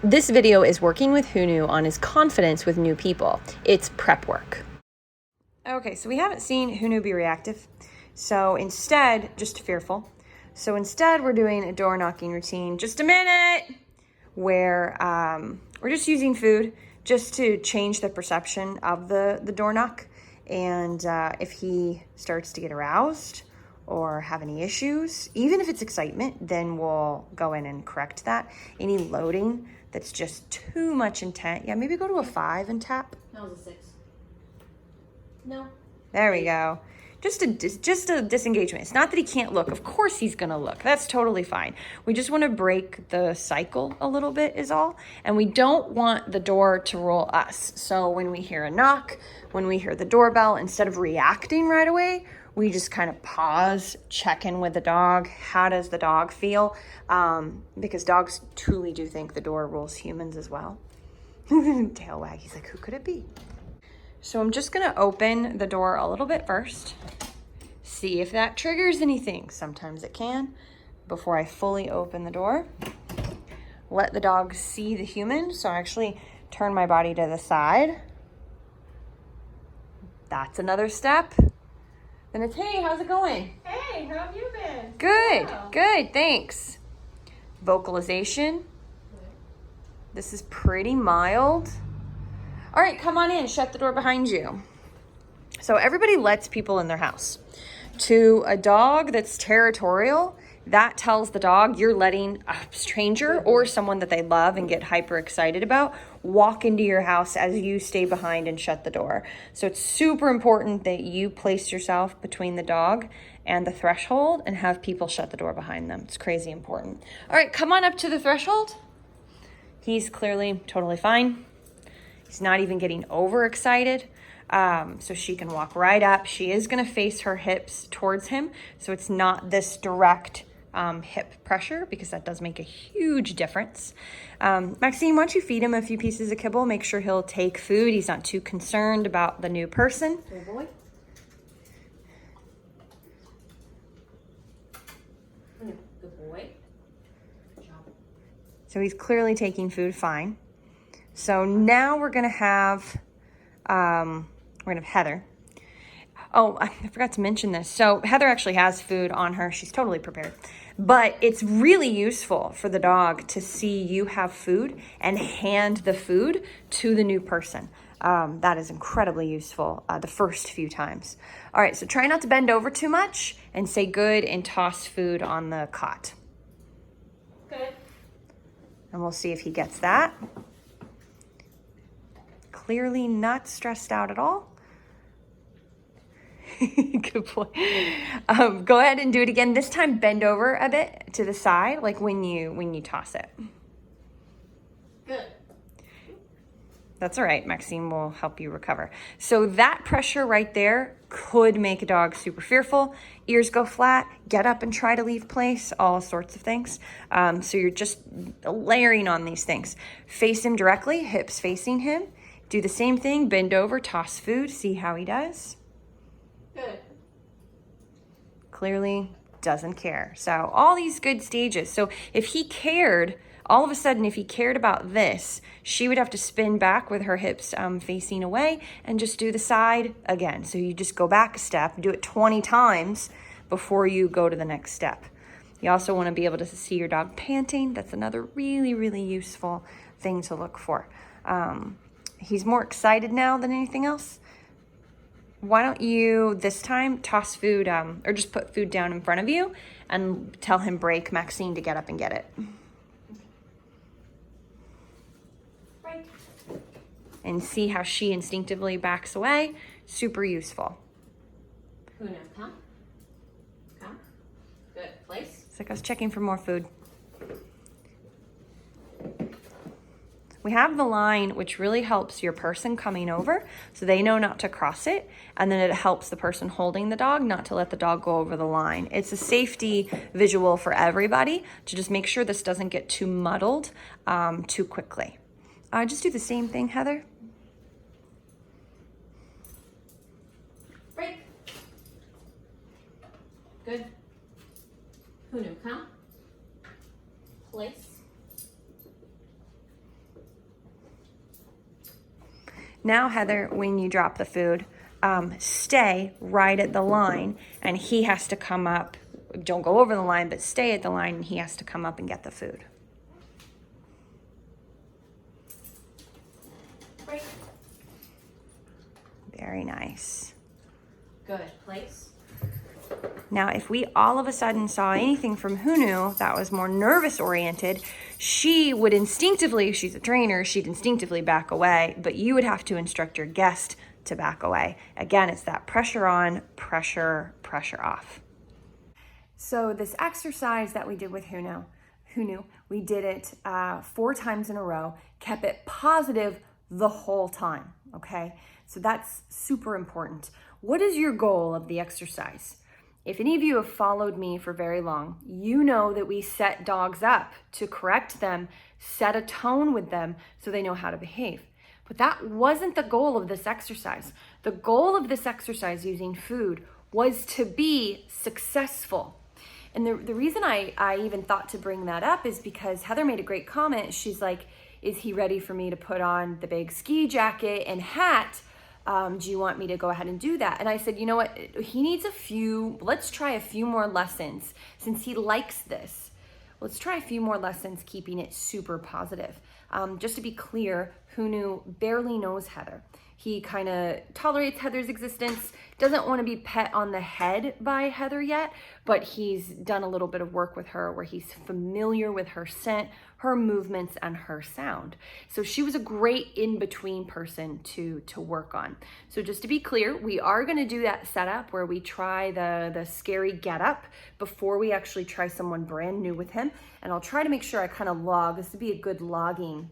This video is working with Hunu on his confidence with new people. It's prep work. Okay, so we haven't seen Hunu be reactive. So instead, just fearful. So instead, we're doing a door knocking routine, just a minute, where we're just using food just to change the perception of the door knock. And if he starts to get aroused or have any issues, even if it's excitement, then we'll go in and correct that. Any loading that's just too much intent, yeah, maybe go to a 5 and tap. That was a 6. No. There we go. Just a disengagement. It's not that he can't look. Of course he's gonna look. That's totally fine. We just want to break the cycle a little bit is all. And we don't want the door to roll us. So when we hear a knock, when we hear the doorbell, instead of reacting right away, we just kind of pause, check in with the dog. How does the dog feel? Because dogs truly do think the door rolls humans as well. Tail wag. He's like, who could it be? So I'm just gonna open the door a little bit first. See if that triggers anything. Sometimes it can. Before I fully open the door, let the dog see the human. So I actually turn my body to the side. That's another step. Then it's, hey, how's it going? Hey, how have you been? Good, Wow. good, thanks. Vocalization. This is pretty mild. All right, come on in, shut the door behind you. So everybody lets people in their house. To a dog that's territorial, that tells the dog you're letting a stranger or someone that they love and get hyper excited about walk into your house as you stay behind and shut the door. So it's super important that you place yourself between the dog and the threshold and have people shut the door behind them. It's crazy important. All right, come on up to the threshold. He's clearly totally fine. He's not even getting overexcited. So she can walk right up. She is going to face her hips towards him. So it's not this direct hip pressure, because that does make a huge difference. Maxine, why don't you feed him a few pieces of kibble? Make sure he'll take food. He's not too concerned about the new person. Good boy. Good boy. Good job. So he's clearly taking food fine. So now we're gonna have Heather. Oh, I forgot to mention this. So Heather actually has food on her. She's totally prepared. But it's really useful for the dog to see you have food and hand the food to the new person. That is incredibly useful the first few times. All right, so try not to bend over too much and say good and toss food on the cot. Good. And we'll see if he gets that. Clearly not stressed out at all. Good boy. Go ahead and do it again. This time bend over a bit to the side, like when you toss it. Good. That's all right. Maxine will help you recover. So that pressure right there could make a dog super fearful. Ears go flat, get up and try to leave place, all sorts of things. So you're just layering on these things. Face him directly, hips facing him. Do the same thing, bend over, toss food, see how he does. Good. Clearly doesn't care. So all these good stages. So if he cared, all of a sudden, if he cared about this, she would have to spin back with her hips facing away and just do the side again. So you just go back a step, do it 20 times before you go to the next step. You also want to be able to see your dog panting. That's another really, really useful thing to look for. He's more excited now than anything else. Why don't you this time toss food or just put food down in front of you and tell him break Maxine to get up and get it. Right. And see how she instinctively backs away. Super useful. Hunu, come. Come. Good. Place. It's like I was checking for more food. We have the line, which really helps your person coming over, so they know not to cross it, and then it helps the person holding the dog not to let the dog go over the line. It's a safety visual for everybody to just make sure this doesn't get too muddled too quickly. Just do the same thing, Heather. Break. Good. Hunu, come. Place. Now, Heather, when you drop the food, stay right at the line, and he has to come up. Don't go over the line, but stay at the line, and he has to come up and get the food. Break. Very nice. Good. Place. Now, if we all of a sudden saw anything from Hunu that was more nervous oriented, she would instinctively, she's a trainer, she'd instinctively back away, but you would have to instruct your guest to back away. Again, it's that pressure on, pressure off. So this exercise that we did with Hunu, we did it 4 times in a row, kept it positive the whole time, okay? So that's super important. What is your goal of the exercise? If any of you have followed me for very long, you know that we set dogs up to correct them, set a tone with them so they know how to behave. But that wasn't the goal of this exercise. The goal of this exercise using food was to be successful. And the reason I even thought to bring that up is because Heather made a great comment. She's like, is he ready for me to put on the big ski jacket and hat? Do you want me to go ahead and do that? And I said, you know what? He needs let's try a few more lessons since he likes this. Let's try a few more lessons, keeping it super positive. Just to be clear, Hunu barely knows Heather. He kind of tolerates Heather's existence, doesn't want to be pet on the head by Heather yet, but he's done a little bit of work with her where he's familiar with her scent, her movements, and her sound. So she was a great in-between person to work on. So just to be clear, we are going to do that setup where we try the scary get-up before we actually try someone brand new with him. And I'll try to make sure I kind of log. This would be a good logging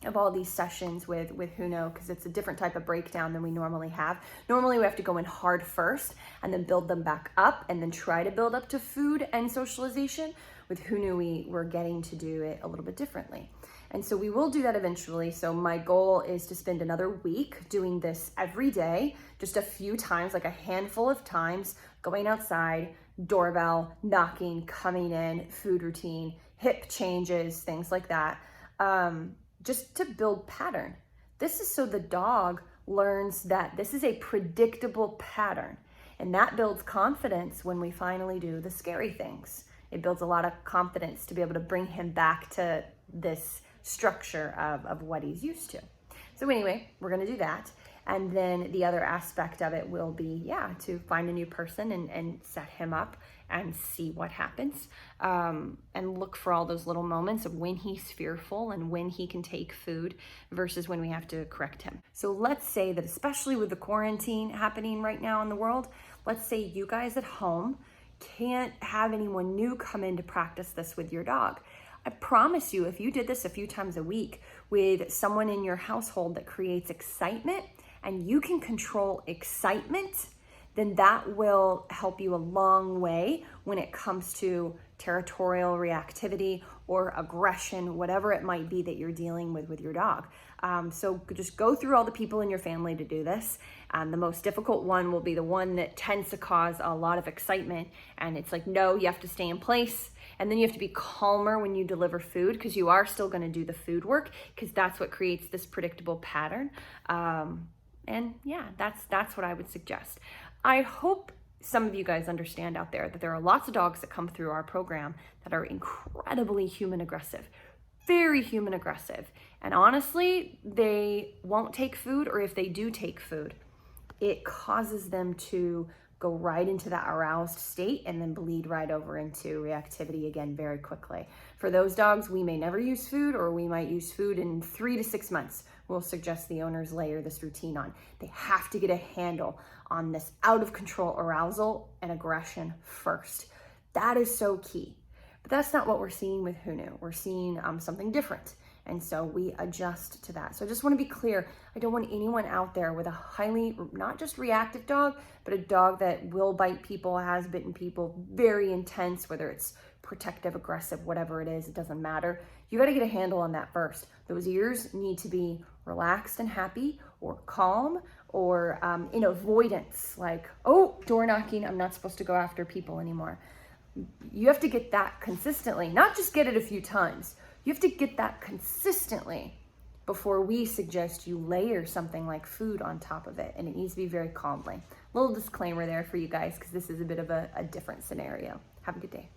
of all these sessions with Hunu, because it's a different type of breakdown than we normally have. Normally we have to go in hard first and then build them back up and then try to build up to food and socialization. With Hunu, we're getting to do it a little bit differently. And so we will do that eventually. So my goal is to spend another week doing this every day, just a few times, like a handful of times, going outside, doorbell, knocking, coming in, food routine, hip changes, things like that. Just to build pattern. This is so the dog learns that this is a predictable pattern, and that builds confidence when we finally do the scary things. It builds a lot of confidence to be able to bring him back to this structure of what he's used to. So anyway, we're gonna do that. And then the other aspect of it will be, to find a new person and set him up and see what happens, and look for all those little moments of when he's fearful and when he can take food versus when we have to correct him. So let's say that, especially with the quarantine happening right now in the world, let's say you guys at home can't have anyone new come in to practice this with your dog. I promise you, if you did this a few times a week with someone in your household that creates excitement, and you can control excitement, then that will help you a long way when it comes to territorial reactivity or aggression, whatever it might be that you're dealing with your dog. So just go through all the people in your family to do this. The most difficult one will be the one that tends to cause a lot of excitement. And it's like, no, you have to stay in place. And then you have to be calmer when you deliver food, because you are still going to do the food work, because that's what creates this predictable pattern. And yeah, that's what I would suggest. I hope some of you guys understand out there that there are lots of dogs that come through our program that are incredibly human aggressive, very human aggressive. And honestly, they won't take food, or if they do take food, it causes them to go right into that aroused state and then bleed right over into reactivity again very quickly. For those dogs, we may never use food, or we might use food in 3 to 6 months. We'll suggest the owners layer this routine on. They have to get a handle on this out of control arousal and aggression first. That is so key. But that's not what we're seeing with Hunu. We're seeing something different. And so we adjust to that. So I just want to be clear. I don't want anyone out there with a highly, not just reactive dog, but a dog that will bite people, has bitten people, very intense, whether it's protective, aggressive, whatever it is, it doesn't matter. You got to get a handle on that first. Those ears need to be relaxed and happy, or calm, or in avoidance, like, oh, door knocking, I'm not supposed to go after people anymore. You have to get that consistently, not just get it a few times. You have to get that consistently before we suggest you layer something like food on top of it, and it needs to be very calmly. Little disclaimer there for you guys, because this is a bit of a different scenario. Have a good day.